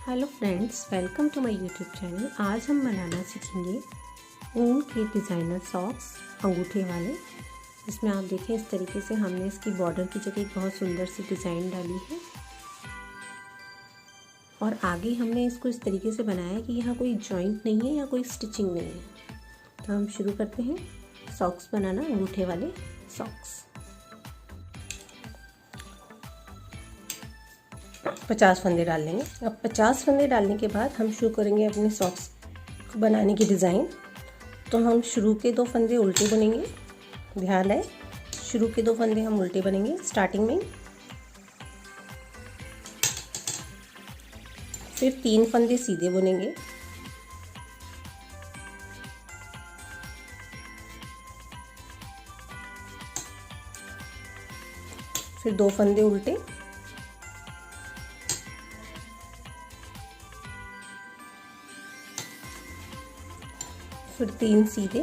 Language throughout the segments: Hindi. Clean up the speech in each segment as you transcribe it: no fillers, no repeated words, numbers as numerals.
Hello friends, welcome to my YouTube channel. आज हम बनाना सीखेंगे ऊन के डिज़ाइनर सॉक्स अंगूठे वाले। इसमें आप देखें इस तरीके से हमने इसकी बॉर्डर की जगह एक बहुत सुंदर सी डिज़ाइन डाली है और आगे हमने इसको इस तरीके से बनाया है कि यहाँ कोई जॉइंट नहीं है या कोई स्टिचिंग नहीं है। तो हम शुरू करते हैं सॉक्स बनाना, अंगूठे वाले सॉक्स। 50 फंदे डाल लेंगे। अब 50 फंदे डालने के बाद हम शुरू करेंगे अपने सॉक्स बनाने की डिज़ाइन। तो हम शुरू के 2 फंदे उल्टे बनेंगे। ध्यान रहे, शुरू के 2 फंदे हम उल्टे बनेंगे स्टार्टिंग में। फिर 3 फंदे सीधे बुनेंगे। फिर 2 फंदे उल्टे। फिर 3 सीधे।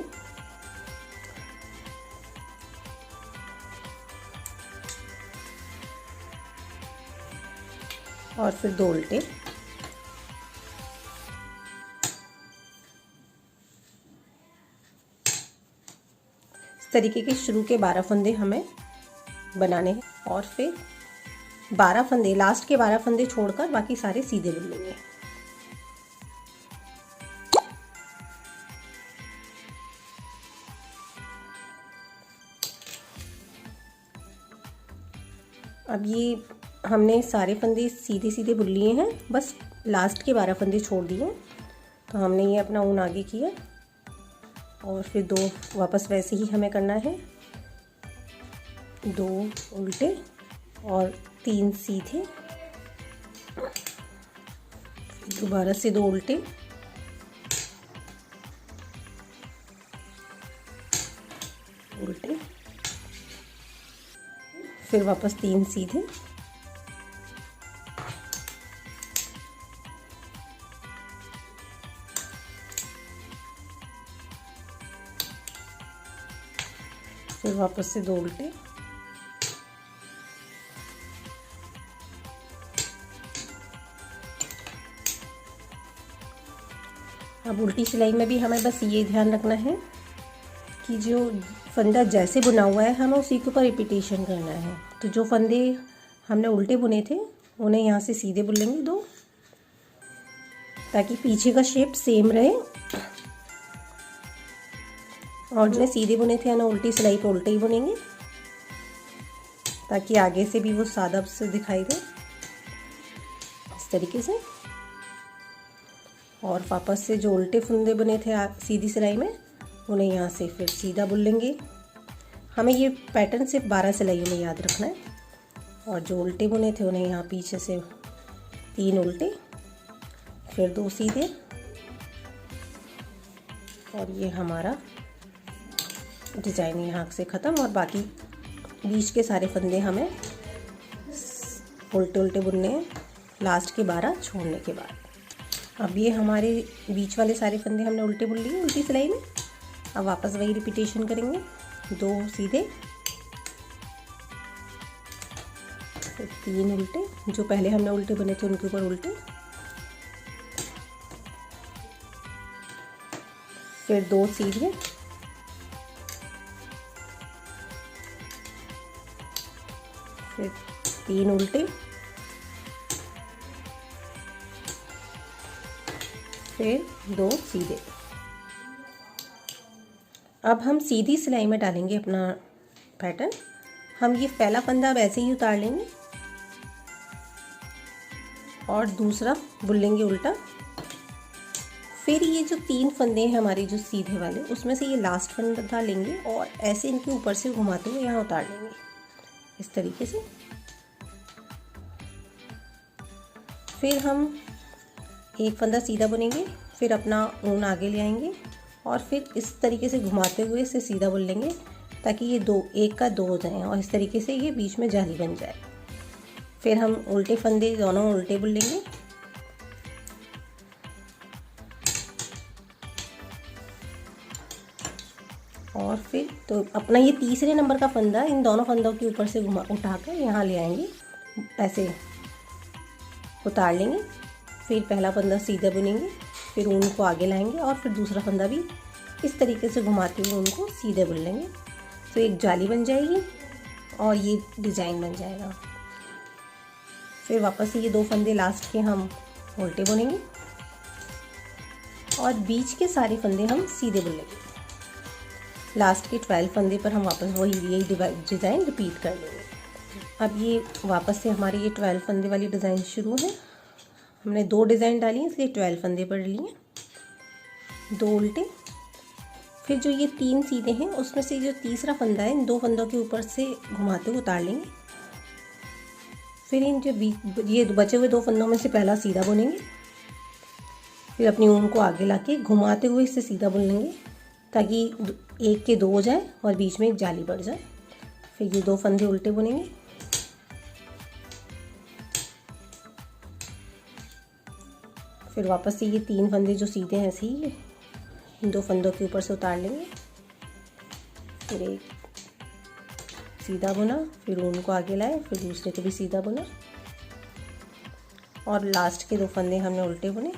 और फिर 2 उल्टे। इस तरीके के शुरू के 12 फंदे हमें बनाने हैं और फिर 12 फंदे, लास्ट के 12 फंदे छोड़कर बाकी सारे सीधे बुन लेंगे। अब ये हमने सारे फंदे सीधे सीधे बुन लिए हैं, बस लास्ट के 12 फंदे छोड़ दिए। तो हमने ये अपना ऊन आगे किया और फिर 2 वापस वैसे ही हमें करना है। 2 उल्टे और 3 सीधे। दोबारा से 2 उल्टे। उल्टे। फिर वापस 3 सीधे। फिर वापस से 2 उल्टे। अब उल्टी सिलाई में भी हमें बस ये ध्यान रखना है कि जो फंदा जैसे बुना हुआ है हमें उसी के ऊपर रिपीटेशन करना है। तो जो फंदे हमने उल्टे बुने थे उन्हें यहाँ से सीधे बुन लेंगे 2, ताकि पीछे का शेप सेम रहे। और जो सीधे बुने थे ना उल्टी सिलाई पे उल्टे ही बुनेंगे, ताकि आगे से भी वो सादा से दिखाई दे इस तरीके से। और वापस से जो उल्टे फंदे बुने थे सीधी सिलाई में उन्हें यहाँ से फिर सीधा बुन लेंगे। हमें ये पैटर्न सिर्फ 12 सिलाइयों में याद रखना है। और जो उल्टे बुने थे उन्हें यहाँ पीछे से 3 उल्टे, फिर 2 सीधे। और ये हमारा डिज़ाइन यहाँ से ख़त्म। और बाकी बीच के सारे फंदे हमें उल्टे उल्टे बुनने हैं लास्ट के 12 छोड़ने के बाद। अब ये हमारे बीच वाले सारे फंदे हमने उल्टे बुन लिए उल्टी सिलाई में। अब वापस वही रिपीटेशन करेंगे। 2 सीधे, फिर 3 उल्टे, जो पहले हमने उल्टे बने थे उनके ऊपर उल्टे। फिर 2 सीधे, फिर 3 उल्टे, फिर 2 सीधे। अब हम सीधी सिलाई में डालेंगे अपना पैटर्न। हम ये पहला फंदा वैसे ही उतार लेंगे और दूसरा बुन लेंगे उल्टा। फिर ये जो 3 फंदे हैं हमारे जो सीधे वाले, उसमें से ये लास्ट फंदा लेंगे और ऐसे इनके ऊपर से घुमाते हुए यहाँ उतार लेंगे इस तरीके से। फिर हम एक फंदा सीधा बुनेंगे, फिर अपना ऊन आगे ले आएंगे और फिर इस तरीके से घुमाते हुए इसे सीधा बुन लेंगे, ताकि ये 2 एक का 2 हो जाए और इस तरीके से ये बीच में जाली बन जाए। फिर हम उल्टे फंदे दोनों उल्टे बुन लेंगे। और फिर तो अपना ये तीसरे नंबर का फंदा इन दोनों फंदों के ऊपर से उठाकर यहाँ ले आएंगे, ऐसे उतार लेंगे फिर पहला फंदा सीधा बुनेंगे, फिर ऊन को आगे लाएंगे और फिर दूसरा फंदा भी इस तरीके से घुमाते हुए उनको सीधे बुन लेंगे। तो एक जाली बन जाएगी और ये डिज़ाइन बन जाएगा। फिर वापस से ये 2 फंदे लास्ट के हम उल्टे बुनेंगे और बीच के सारे फंदे हम सीधे बुन लेंगे। लास्ट के 12 फंदे पर हम वापस वही यही डिज़ाइन रिपीट कर लेंगे। अब ये वापस से हमारी ये 12 फंदे वाली डिज़ाइन शुरू है। हमने 2 डिज़ाइन डाली हैं इसलिए 12 फंदे पढ़ लिए, 2 उल्टे। फिर जो ये 3 सीधे हैं उसमें से जो तीसरा फंदा है इन 2 फंदों के ऊपर से घुमाते हुए उतार लेंगे। फिर इन जो ये बचे हुए 2 फंदों में से पहला सीधा बुनेंगे, फिर अपनी ऊन को आगे लाके घुमाते हुए इससे सीधा बुन लेंगे ताकि 1 के 2 हो जाए और बीच में एक जाली बढ़ जाए। फिर ये 2 फंदे उल्टे बुनेंगे, फिर वापस से ये 3 फंदे जो सीधे हैं ऐसे ही इन 2 फंदों के ऊपर से उतार लेंगे। फिर एक सीधा बुना, फिर ऊन को आगे लाए, फिर दूसरे को भी सीधा बुना और लास्ट के 2 फंदे हमने उल्टे बुने।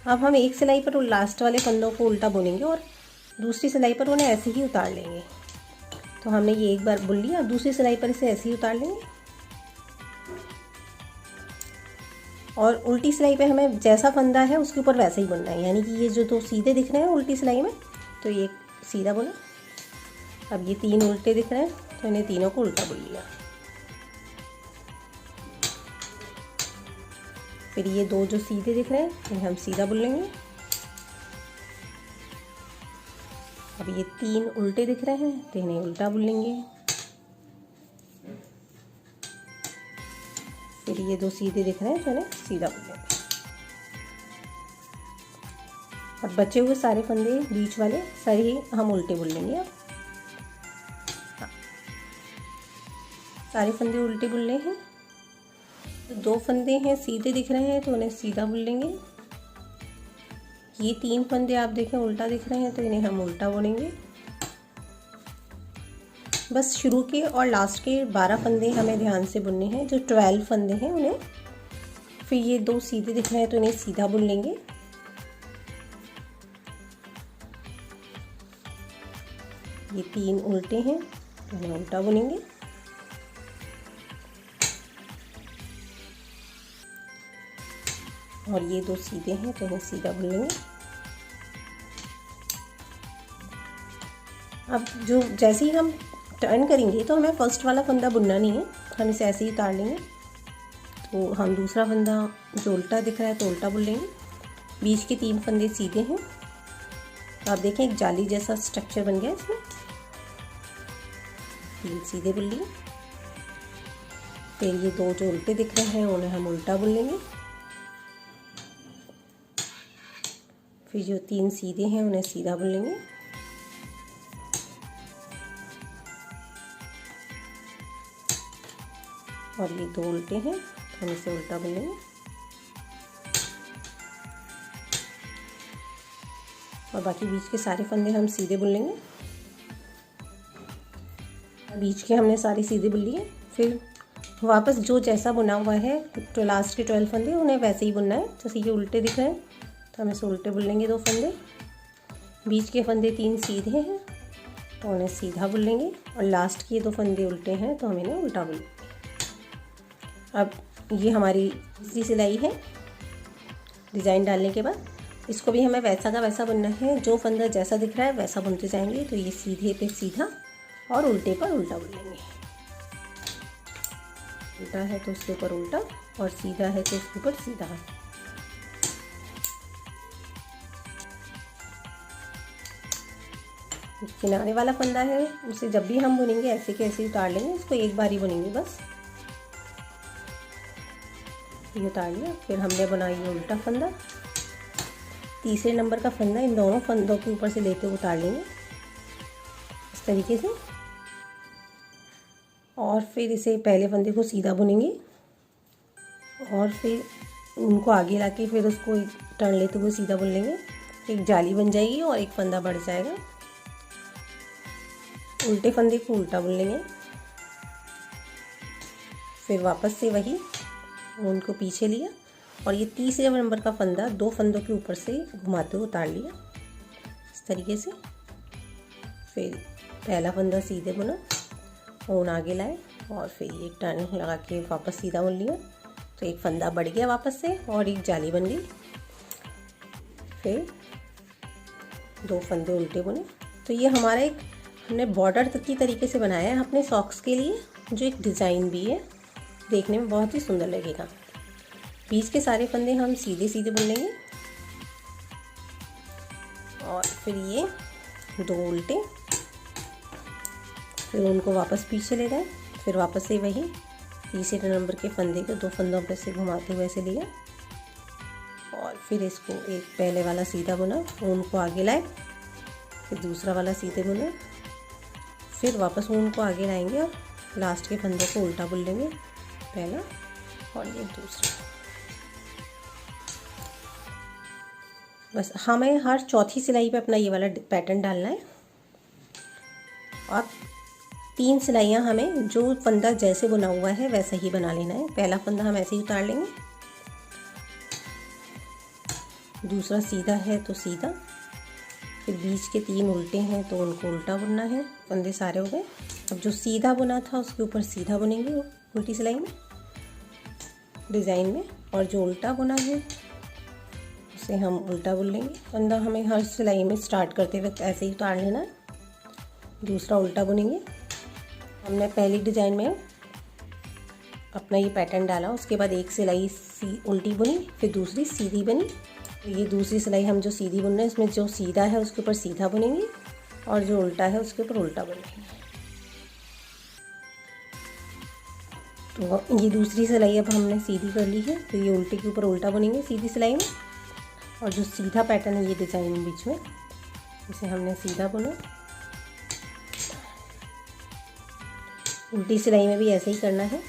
अब हम एक सिलाई पर लास्ट वाले फंदों को उल्टा बुनेंगे और दूसरी सिलाई पर उन्हें ऐसे ही उतार लेंगे। तो हमने ये एक बार बुन लिया, दूसरी सिलाई पर इसे ऐसे ही उतार लेंगे और उल्टी सिलाई पे हमें जैसा फंदा है उसके ऊपर वैसे ही बुनना है। यानी कि ये जो 2 सीधे दिख रहे हैं उल्टी सिलाई में, तो ये सीधा बुना। अब ये 3 उल्टे दिख रहे हैं तो इन्हें तीनों को उल्टा बुन लिया। फिर ये 2 जो सीधे दिख रहे हैं इन्हें हम सीधा बुन लेंगे। अब ये 3 उल्टे दिख रहे हैं तो इन्हें उल्टा बुन लेंगे। फिर ये 2 सीधे दिख रहे हैं तो इन्हें सीधा बुन लेंगे। और बचे हुए सारे फंदे बीच वाले सारे हम उल्टे बुन लेंगे। अब सारे फंदे उल्टे बुन हैं। 2 फंदे हैं सीधे दिख रहे हैं तो उन्हें सीधा बुन लेंगे। ये 3 फंदे आप देखें उल्टा दिख रहे हैं तो इन्हें हम उल्टा बुनेंगे। बस शुरू के और लास्ट के 12 फंदे हमें ध्यान से बुनने हैं। जो 12 फंदे हैं उन्हें, फिर ये 2 सीधे दिख रहे हैं तो इन्हें सीधा बुन लेंगे। ये 3 उल्टे हैं तो इन्हें उल्टा बुनेंगे। और ये 2 सीधे हैं तो इन्हें सीधा बुन लेंगे। अब जो जैसे ही हम टर्न करेंगे तो हमें फर्स्ट वाला फंदा बुनना नहीं है, हम इसे ऐसे ही उतार लेंगे। तो हम दूसरा फंदा जो उल्टा दिख रहा है तो उल्टा बुन लेंगे। बीच के 3 फंदे सीधे हैं तो आप देखें एक जाली जैसा स्ट्रक्चर बन गया इसमें। 3 सीधे बुन लिए। फिर ये 2 जो उल्टे दिख रहे हैं उन्हें हम उल्टा बुन लेंगे। फिर जो 3 सीधे हैं उन्हें सीधा बुन लेंगे। और ये 2 उल्टे हैं तो हम इसे उल्टा बुन लेंगे। और बाकी बीच के सारे फंदे हम सीधे बुन लेंगे। बीच के हमने सारे सीधे बुन लिए। फिर वापस जो जैसा बुना हुआ है तो लास्ट के 12 फंदे उन्हें वैसे ही बुनना है। जैसे ये उल्टे दिख रहे हैं तो हम इसे उल्टे बुन लेंगे 2 फंदे। बीच के फंदे 3 सीधे हैं तो उन्हें सीधा बुन लेंगे। और लास्ट के 2 फंदे उल्टे हैं तो हम इन्हें उल्टा बुन लेंगे। अब ये हमारी तीसरी सिलाई है। डिज़ाइन डालने के बाद इसको भी हमें वैसा का वैसा बुनना है। जो फंदा जैसा दिख रहा है वैसा बुनते जाएंगे। तो ये सीधे पे सीधा और उल्टे पर उल्टा बुन लेंगे। उल्टा है तो उसके ऊपर उल्टा और सीधा है तो उसके ऊपर सीधा। किनारे वाला फंदा है उसे जब भी हम बुनेंगे ऐसे के ऐसे उतार लेंगे। इसको एक बार ही बुनेंगे बस। ये उतार लिया। फिर हमने बनाई ये उल्टा फंदा। तीसरे नंबर का फंदा इन दोनों फंदों के ऊपर से लेते हुए उतार लेंगे इस तरीके से। और फिर इसे पहले फंदे को सीधा बुनेंगे और फिर उनको आगे लाके फिर उसको टर्न लेते हुए सीधा बुन लेंगे। एक जाली बन जाएगी और एक फंदा बढ़ जाएगा। उल्टे फंदे को उल्टा बुन लेंगे। फिर वापस से वही उनको पीछे लिया और ये तीसरे नंबर का फंदा 2 फंदों के ऊपर से घुमाते हुए उतार लिया इस तरीके से। फिर पहला फंदा सीधे बुना, ऊन आगे लाए और फिर ये टर्न लगा के वापस सीधा बुन लिया, तो एक फंदा बढ़ गया वापस से और एक जाली बन गई। फिर 2 फंदे उल्टे बुने। तो ये हमारा एक हमने बॉर्डर की तरीके से बनाया है अपने सॉक्स के लिए, जो एक डिज़ाइन भी है, देखने में बहुत ही सुंदर लगेगा। बीच के सारे फंदे हम सीधे सीधे बुन लेंगे और फिर ये 2 उल्टे, फिर उनको वापस पीछे ले जाए, फिर वापस से वही तीसरे नंबर के फंदे को 2 फंदों पर से घुमाते हुए ऐसे लिया और फिर इसको एक पहले वाला सीधा बुना, ऊन को आगे लाए, फिर दूसरा वाला सीधे बुना, फिर वापस ऊन को आगे लाएंगे और लास्ट के फंदे को उल्टा बुन लेंगे, पहला और ये दूसरा। बस हमें हर चौथी सिलाई पे अपना ये वाला पैटर्न डालना है और 3 सिलाइयाँ हमें जो फंदा जैसे बुना हुआ है वैसा ही बना लेना है। पहला फंदा हम ऐसे ही उतार लेंगे, दूसरा सीधा है तो सीधा, फिर बीच के 3 उल्टे हैं तो उनको उल्टा बुनना है। फंदे सारे हो गए। अब जो सीधा बुना था उसके ऊपर सीधा बुनेंगे उल्टी सिलाई में डिज़ाइन में, और जो उल्टा बुना है उसे हम उल्टा बुन लेंगे। फंदा हमें हर सिलाई में स्टार्ट करते वक्त ऐसे ही उतार लेना है। दूसरा उल्टा बुनेंगे। हमने पहली डिज़ाइन में अपना ये पैटर्न डाला, उसके बाद एक सिलाई उल्टी बुनी, फिर दूसरी सीधी बनी। ये दूसरी सिलाई हम जो सीधी बुन रहे हैं, इसमें जो सीधा है उसके ऊपर सीधा बुनेंगे और जो उल्टा है उसके ऊपर उल्टा बुनेंगे। तो ये दूसरी सिलाई अब हमने सीधी कर ली है, तो ये उल्टे के ऊपर उल्टा बुनेंगे सीधी सिलाई में, और जो सीधा पैटर्न है ये डिज़ाइन बीच में, इसे हमने सीधा बुना। उल्टी सिलाई में भी ऐसे ही करना है,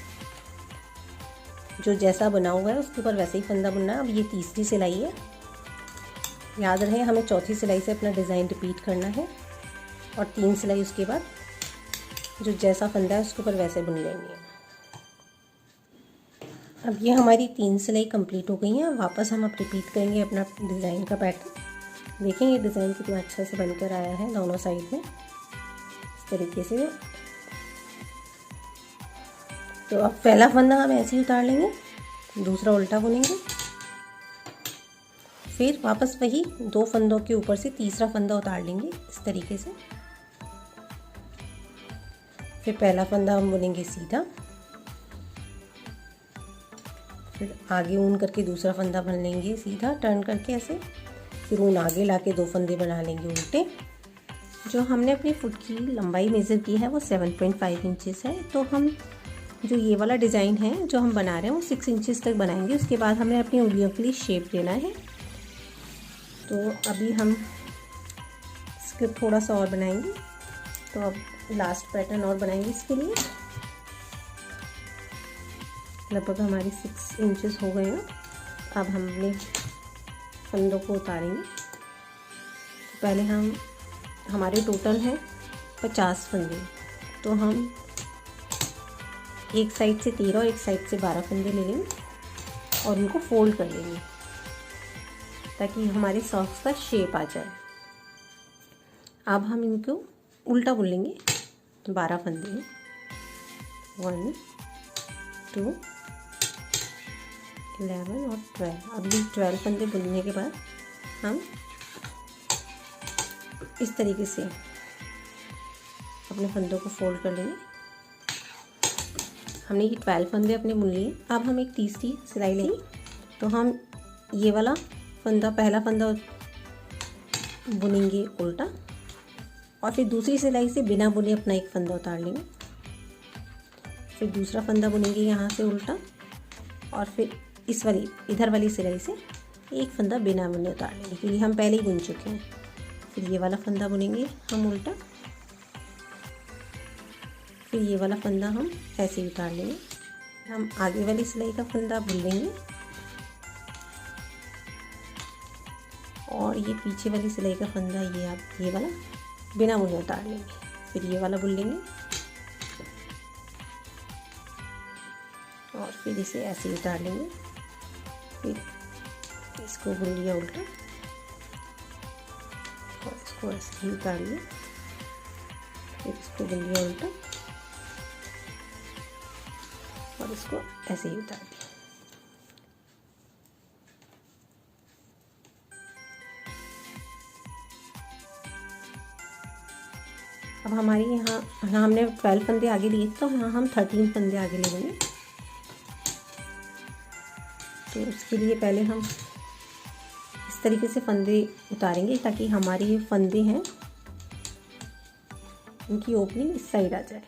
जो जैसा बना हुआ है उसके ऊपर वैसे ही फंदा बुनना है। अब ये तीसरी सिलाई है, याद रहे हमें चौथी सिलाई से अपना डिज़ाइन रिपीट करना है और 3 सिलाई उसके बाद जो जैसा फंदा है उसके ऊपर वैसे बुन लेनी है। अब ये हमारी 3 सिलाई कंप्लीट हो गई हैं। वापस हम अब रिपीट करेंगे अपना डिज़ाइन का पैटर्न। देखें ये डिज़ाइन कितना अच्छा से बनकर आया है दोनों साइड में इस तरीके से। तो अब पहला फंदा हम ऐसे ही उतार लेंगे, दूसरा उल्टा बुनेंगे, फिर वापस वही 2 फंदों के ऊपर से तीसरा फंदा उतार लेंगे इस तरीके से। फिर पहला फंदा हम बुनेंगे सीधा, फिर आगे ऊन करके दूसरा फंदा बन लेंगे सीधा टर्न करके ऐसे, फिर ऊन आगे लाके 2 फंदे बना लेंगे उल्टे। जो हमने अपनी फुट की लंबाई मेज़र की है वो 7.5 इंचेस है, तो हम जो ये वाला डिज़ाइन है जो हम बना रहे हैं वो 6 इंचेस तक बनाएंगे। उसके बाद हमें अपनी उंगलियों के लिए शेप देना है। तो अभी हम इसके थोड़ा सा और बनाएंगे, तो अब लास्ट पैटर्न और बनाएंगे इसके लिए। लगभग हमारे 6 इंचेस हो गए हैं। अब हम अपने फंदों को उतारेंगे। तो पहले हमारे टोटल है 50 फंदे, तो हम एक साइड से 13 और एक साइड से 12 फंदे ले लेंगे और उनको फोल्ड कर लेंगे ताकि हमारे सॉक्स का शेप आ जाए। अब हम इनको उल्टा बुन लेंगे 12 फंदे में, 1 2 11 और 12। अब ये 12 फंदे बुनने के बाद हम इस तरीके से अपने फंदों को फोल्ड कर लेंगे। हमने ये 12 फंदे अपने बुन लिए। अब हम एक तीसरी सिलाई लेंगे, तो हम ये वाला फंदा पहला फंदा बुनेंगे उल्टा और फिर दूसरी सिलाई से बिना बुने अपना एक फंदा उतार लेंगे, फिर दूसरा फंदा बुनेंगे यहाँ से उल्टा और फिर इस वाली इधर वाली सिलाई से एक फंदा बिना बुने उतार लेंगे क्योंकि हम पहले ही बुन चुके हैं। फिर ये वाला फंदा बुनेंगे हम उल्टा, फिर ये वाला फंदा हम ऐसे ही उतार लेंगे। हम आगे वाली सिलाई का फंदा बुन लेंगे और ये पीछे वाली सिलाई का फंदा ये वाला बिना बुने उतार लेंगे। फिर ये वाला बुन लेंगे और फिर इसे ऐसे ही उतार लेंगे। फिर इसको बुन लिया उल्टा और इसको ऐसे ही उतार लिया, फिर इसको बुन लिया उल्टा और इसको ऐसे ही उतार दिया। अब हमारी यहाँ हमने 12 फंदे आगे लिए, तो यहाँ हम 13 फंदे आगे ले लेंगे। तो उसके लिए पहले हम इस तरीके से फंदे उतारेंगे ताकि हमारे ये फंदे हैं इनकी ओपनिंग इस साइड आ जाए।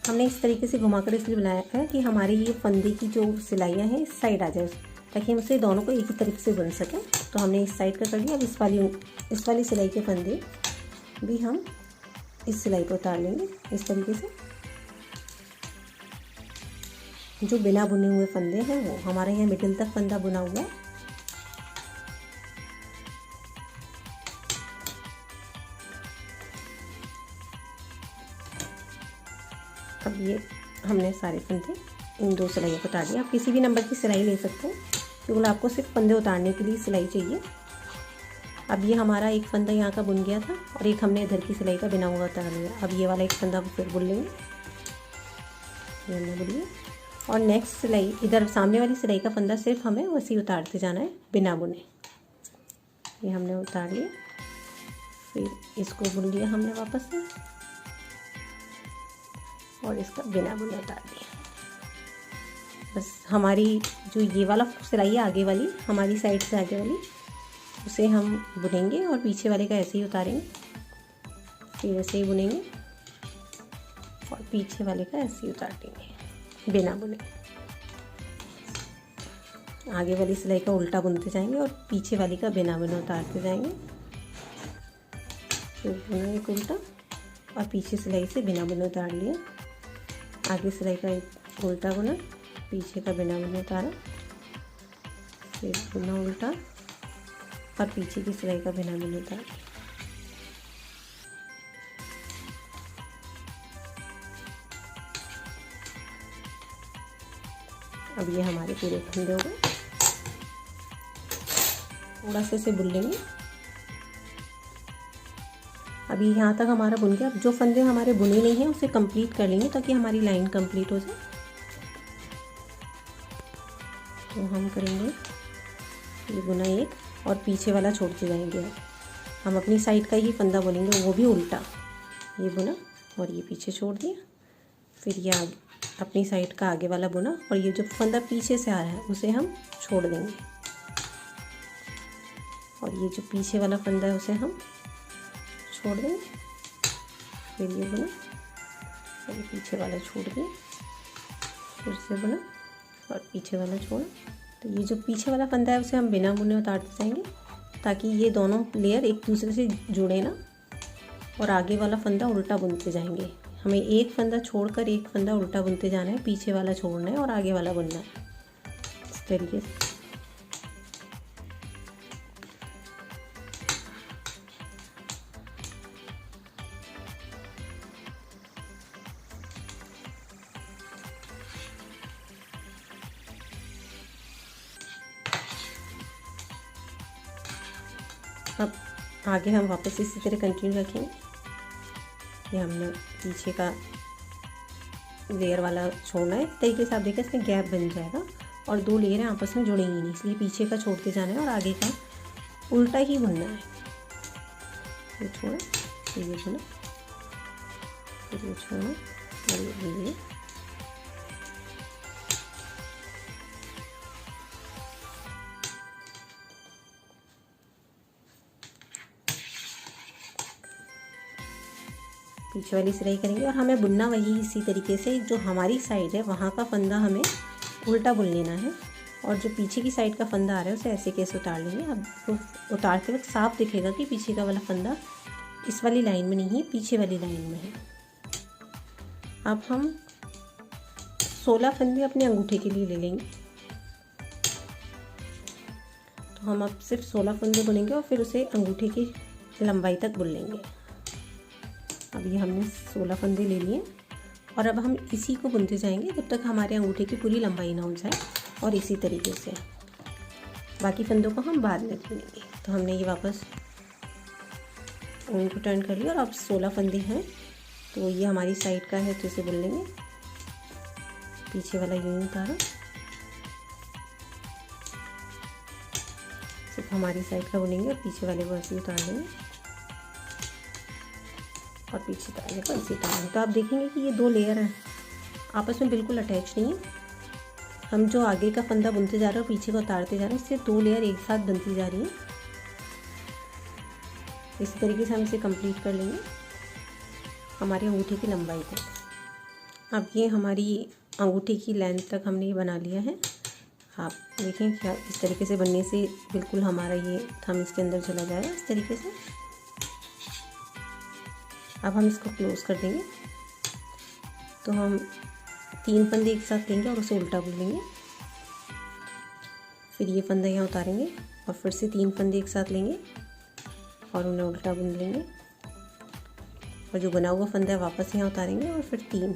हमने इस तरीके से घुमाकर इसलिए बनाया है कि हमारी ये फंदे की जो सिलाइयाँ हैं इस साइड आ जाए, ताकि हम इसे दोनों को एक ही तरीके से बुन सकें। तो हमने इस साइड का कर लिया। अब इस वाली सिलाई के फंदे भी हम इस सिलाई को उतार लेंगे इस तरीके से। जो बिना बुने हुए फंदे हैं वो हमारे यहाँ मिडिल तक फंदा बुना हुआ है। अब ये हमने सारे फंदे इन 2 सिलाइयों को उतार दिया। आप किसी भी नंबर की सिलाई ले सकते हैं, केवल आपको सिर्फ फंदे उतारने के लिए सिलाई चाहिए। अब ये हमारा एक फंदा यहाँ का बुन गया था और एक हमने इधर की सिलाई का बिना हुआ उतार लिया। अब ये वाला एक फंदा फिर बुन लेंगे, ये हमने बुन लिया। और नेक्स्ट सिलाई इधर सामने वाली सिलाई का फंदा सिर्फ हमें वैसे ही उतारते जाना है बिना बुने। ये हमने उतार लिया, फिर इसको बुन लिया हमने वापस से और इसका बिना बुने उतार दिया। बस हमारी जो ये वाला सिलाई है आगे वाली, हमारी साइड से आगे वाली, उसे हम बुनेंगे और पीछे वाले का ऐसे ही उतारेंगे, फिर ऐसे ही बुनेंगे और पीछे वाले का ऐसे ही उतार देंगे बिना बुने। आगे वाली सिलाई का उल्टा बुनते जाएंगे और पीछे वाली का बिना बुने उतारते जाएंगे। फिर बुना एक उल्टा और पीछे सिलाई से बिना बुने उतार लिया। आगे सिलाई का एक उल्टा बुना, पीछे का बिना बुने उतारा, फिर बुना उल्टा और पीछे की सिलाई का बिना बुने उतारा। अब ये हमारे पूरे फंदे हो गए। थोड़ा सा इसे बुन लेंगे। अभी यहाँ तक हमारा बुन गया। अब जो फंदे हमारे बुने नहीं हैं उसे कंप्लीट कर लेंगे ताकि हमारी लाइन कंप्लीट हो जाए। तो हम करेंगे ये बुना एक और पीछे वाला छोड़ते जाएंगे। हम अपनी साइड का ही फंदा बुनेंगे, वो भी उल्टा। ये बुना और ये पीछे छोड़ दिया, फिर ये अपनी साइड का आगे वाला बुना और ये जो फंदा पीछे से आ रहा है उसे हम छोड़ देंगे और ये जो पीछे वाला फंदा है उसे हम छोड़ देंगे। फिर ये बुना और ये पीछे वाला छोड़ दिया, फिर से बुना और पीछे वाला छोड़ा। तो ये जो पीछे वाला फंदा है उसे हम बिना बुने उतारते जाएंगे ताकि ये दोनों लेयर एक दूसरे से जुड़े ना, और आगे वाला फंदा उल्टा बुनते जाएंगे। हमें एक फंदा छोड़कर एक फंदा उल्टा बुनते जाना है, पीछे वाला छोड़ना है और आगे वाला बुनना है इस तरीके से। अब आगे हम वापस इसी तरह कंटिन्यू रखेंगे। ये हमने पीछे का लेयर वाला छोड़ना है तरीके से। आप देखें इसमें गैप बन जाएगा और 2 लेयर हैं आपस में जुड़ेंगी नहीं, इसलिए पीछे का छोड़ते जाना है और आगे का उल्टा ही बुनना है। ये छोड़ा, फिर ये बुना, फिर ये छोड़ा और ये बुन लिया। पीछे वाली सिलाई करेंगे और हमें बुनना वही इसी तरीके से। जो हमारी साइड है वहाँ का फंदा हमें उल्टा बुन लेना है और जो पीछे की साइड का फंदा आ रहा है उसे ऐसे कैसे उतार लेंगे। अब तो उतारते वक्त साफ दिखेगा कि पीछे का वाला फंदा इस वाली लाइन में नहीं है, पीछे वाली लाइन में है। अब हम 16 फंदे अपने अंगूठे के लिए ले लेंगे। तो हम अब सिर्फ 16 फंदे बुनेंगे और फिर उसे अंगूठे की लंबाई तक बुन लेंगे। अब ये हमने 16 फंदे ले लिए और अब हम इसी को बुनते जाएंगे जब तक हमारे अंगूठे की पूरी लंबाई ना हो जाए। और इसी तरीके से बाकी फंदों को हम बाद में बुनेंगे। तो हमने ये वापस ऊन को टर्न कर लिया और अब 16 फंदे हैं, तो ये हमारी साइड का है तो इसे बुन लेंगे। पीछे वाला यूं उतारा, सिर्फ हमारी साइड का बुनेंगे और पीछे वाले को ऐसे उतार लेंगे और पीछे उतारने को ऐसे उतारेंगे। तो आप देखेंगे कि ये 2 लेयर हैं, आपस में बिल्कुल अटैच नहीं है। हम जो आगे का फंदा बुनते जा रहे हैं और पीछे को उतारते जा रहे हैं, इससे 2 लेयर एक साथ बनती जा रही हैं। इसी तरीके से हम इसे कंप्लीट कर लेंगे हमारे अंगूठे की लंबाई को। अब ये हमारी अंगूठे की लेंथ तक हमने ये बना लिया है। आप देखें क्या इस तरीके से बनने से बिल्कुल हमारा ये थंब इसके अंदर चला जाएगा इस तरीके से। अब हम इसको क्लोज कर देंगे। तो हम 3 फंदे एक साथ लेंगे और उसे उल्टा बुन लेंगे। फिर ये फंदा यहाँ उतारेंगे और फिर से 3 फंदे एक साथ लेंगे और उन्हें उल्टा बुन लेंगे। और जो बना हुआ फंदा है वापस यहाँ उतारेंगे और फिर 3।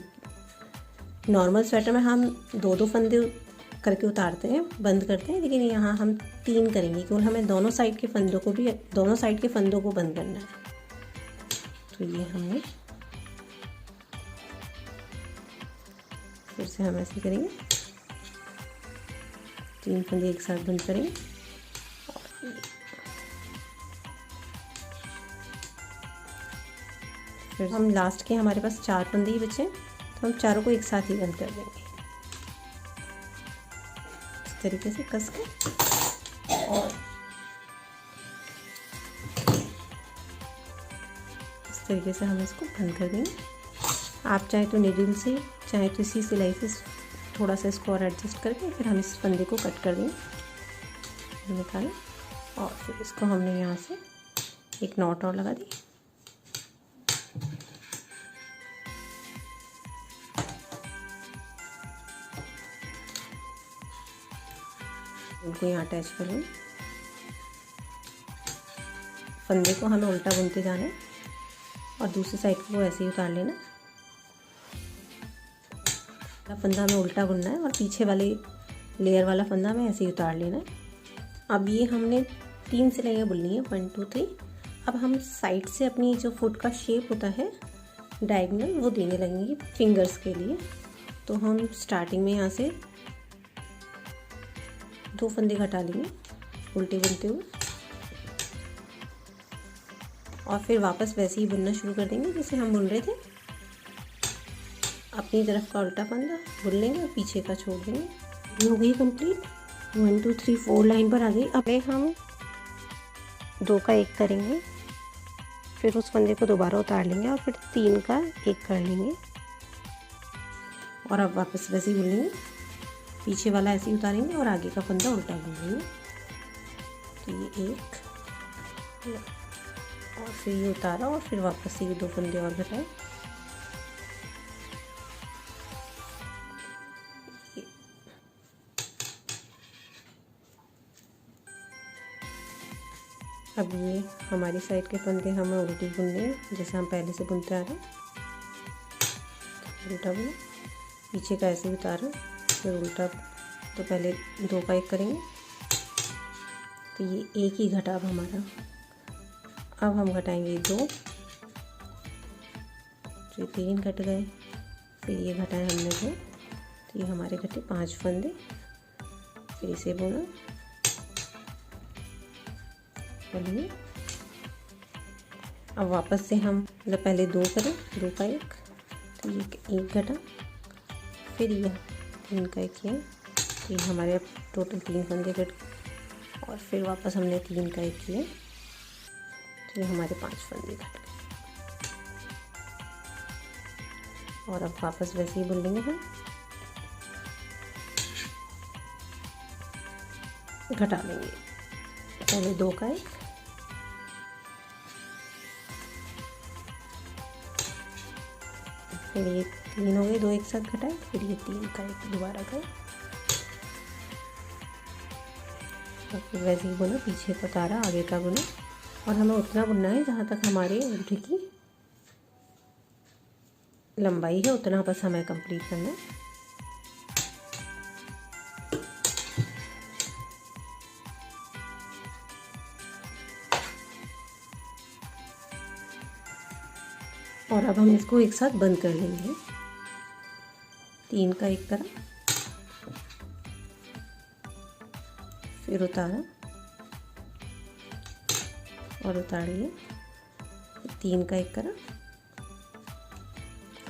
नॉर्मल स्वेटर में हम 2-2 फंदे करके उतारते हैं, बंद करते हैं, लेकिन यहाँ हम 3 करेंगे क्योंकि हमें दोनों साइड के फंदों को बंद करना है। तो ये हमने फिर से हम ऐसे करेंगे, 3 फंदे एक साथ बंद करेंगे और फिर हम लास्ट के हमारे पास 4 फंदे ही बचे, तो हम चारों को एक साथ ही बंद कर देंगे इस तरीके से कस के। और इस तरीके से हम इसको बंद कर देंगे। आप चाहे तो नीडल से, चाहे तो इसी सिलाई से थोड़ा सा इसको और एडजस्ट करके फिर हम इस फंदे को कट कर देंगे, निकालें और फिर इसको हमने यहाँ से एक नॉट और लगा दी। उनको यहाँ अटैच कर लें। फंदे को हमें उल्टा बुनते जाना है और दूसरी साइड को ऐसे ही उतार लेना। फंदा हमें उल्टा बुनना है और पीछे वाले लेयर वाला फंदा हमें ऐसे ही उतार लेना है। अब ये हमने 3 सिलाइयाँ बुननी है, 1 2 3। अब हम साइड से अपनी जो फुट का शेप होता है डायगोनल, वो देने लगेंगे फिंगर्स के लिए। तो हम स्टार्टिंग में यहाँ से 2 फंदे घटा लेंगे उल्टे बुनते हुए और फिर वापस वैसे ही बुनना शुरू कर देंगे जैसे हम बुन रहे थे। अपनी तरफ का उल्टा फंदा बुन लेंगे और पीछे का छोड़ देंगे। ये हो गई कंप्लीट। 1 2 3 4 लाइन पर आ गई। अब हम 2 का 1 करेंगे, फिर उस फंदे को दोबारा उतार लेंगे और फिर 3 का 1 कर लेंगे और अब वापस वैसे ही बुन लेंगे। पीछे वाला ऐसे ही उतारेंगे और आगे का फंदा उल्टा बुन लेंगे। तो ये 1 और फिर ये उतारा और फिर वापस से ये 2 फंदे और घटाए। अब ये हमारी साइड के फंदे हमें उल्टी बुनने हैं जैसे हम पहले से बुनते आ रहे हैं। उल्टा बुना, पीछे का ऐसे उतारा, फिर उल्टा। तो पहले 2 का 1 करेंगे, तो ये 1 ही घटा अब हमारा। अब हम घटाएंगे 2, तो 3 घट गए, फिर ये घटाए हमने 2, तो ये हमारे घटे 5 फंदे। फिर इसे बुना, चलिए अब वापस से हम मतलब पहले 2 करें, 2 का 1, तो ये 1 घटा, फिर ये 3 का 1 किया, तो ये हमारे अब टोटल 3 फंदे घट गए और फिर वापस हमने 3 का 1 किया, तो ये हमारे 5 फंदे घट गए। और अब वापस वैसे ही बुन लेंगे हम, घटा लेंगे पहले 2 का 1, फिर ये 3 हो गए, 2 एक साथ घटाए, फिर ये 3 का 1 दोबारा का, और फिर वैसे ही बुना, पीछे का उतारा, आगे का बुना। और हमें उतना बुनना है जहाँ तक हमारे अंगूठे की लंबाई है उतना बस हमें कंप्लीट करना है। और अब हम इसको एक साथ बंद कर लेंगे, 3 का एक तरफ, फिर उतारा और उतार लिए, 3 का एक तरफ,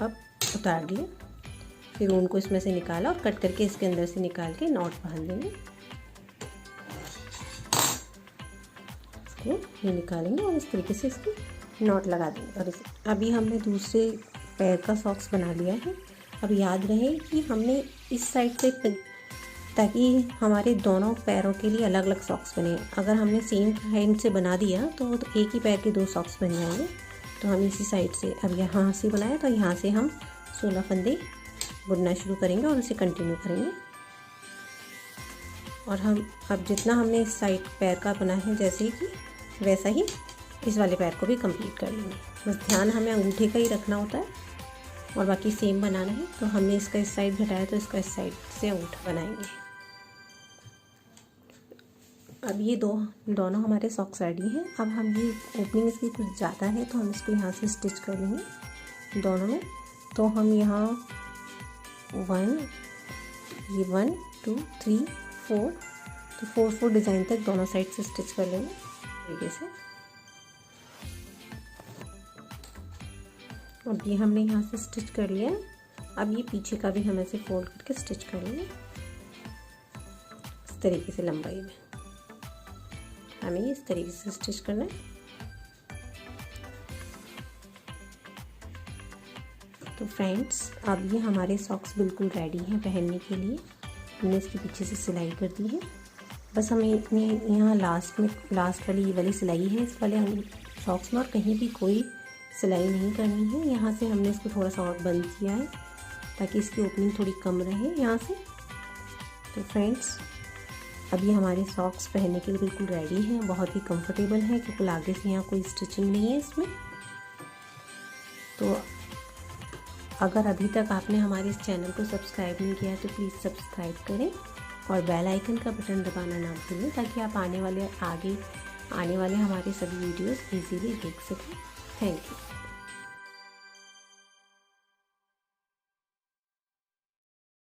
अब उतार दिया, फिर ऊन को इसमें से निकाला और कट करके इसके अंदर से निकाल के नॉट बांध देंगे। इसको ये निकालेंगे और इस तरीके से इसकी नॉट लगा देंगे। और अभी हमने दूसरे पैर का सॉक्स बना लिया है। अब याद रहे कि हमने इस साइड से, ताकि हमारे दोनों पैरों के लिए अलग अलग सॉक्स बने। अगर हमने सेम हैंड से बना दिया तो एक ही पैर के 2 सॉक्स बन जाएंगे। तो हम इसी साइड से, अब यहाँ से बनाया तो यहाँ से हम 16 फंदे बुनना शुरू करेंगे और उसे कंटिन्यू करेंगे। और हम अब जितना हमने इस साइड पैर का बना है जैसे कि वैसा ही इस वाले पैर को भी कंप्लीट कर लेंगे। बस ध्यान हमें अंगूठे का ही रखना होता है और बाकी सेम बनाना है। तो हमने इसका इस साइड घटाया तो इसका इस साइड से अंगूठा बनाएंगे। अब ये दोनों हमारे सॉक्स रेडी हैं। अब हम ये ओपनिंग इसकी कुछ ज़्यादा है तो हम इसको यहाँ से स्टिच कर लेंगे दोनों में। तो हम यहाँ 1 2 3 4, तो 4 डिज़ाइन तक दोनों साइड से स्टिच कर लेंगे तरीके से। अब ये हमने यहाँ से स्टिच कर लिया। अब ये पीछे का भी हम ऐसे फोल्ड करके स्टिच कर लेंगे इस तरीके से। लंबाई में हमें इस तरीके से स्टिच करना है। तो फ्रेंड्स, अब ये हमारे सॉक्स बिल्कुल रेडी हैं पहनने के लिए। हमने इसके पीछे से सिलाई कर दी है। बस हमें इतने यहाँ लास्ट वाली ये वाली सिलाई है इस वाले सॉक्स में, और कहीं भी कोई सिलाई नहीं करनी है। यहाँ से हमने इसको थोड़ा सा और बंद किया है ताकि इसकी ओपनिंग थोड़ी कम रहे यहाँ से। तो फ्रेंड्स, अभी हमारे सॉक्स पहनने के लिए बिल्कुल रेडी हैं, बहुत ही कंफर्टेबल है क्योंकि आगे से यहाँ कोई स्टिचिंग नहीं है इसमें। तो अगर अभी तक आपने हमारे इस चैनल को सब्सक्राइब नहीं किया है तो प्लीज़ सब्सक्राइब करें और बेल आइकन का बटन दबाना ना भूलें ताकि आप आगे आने वाले हमारे सभी वीडियोस इजीली देख सकें। Thank you.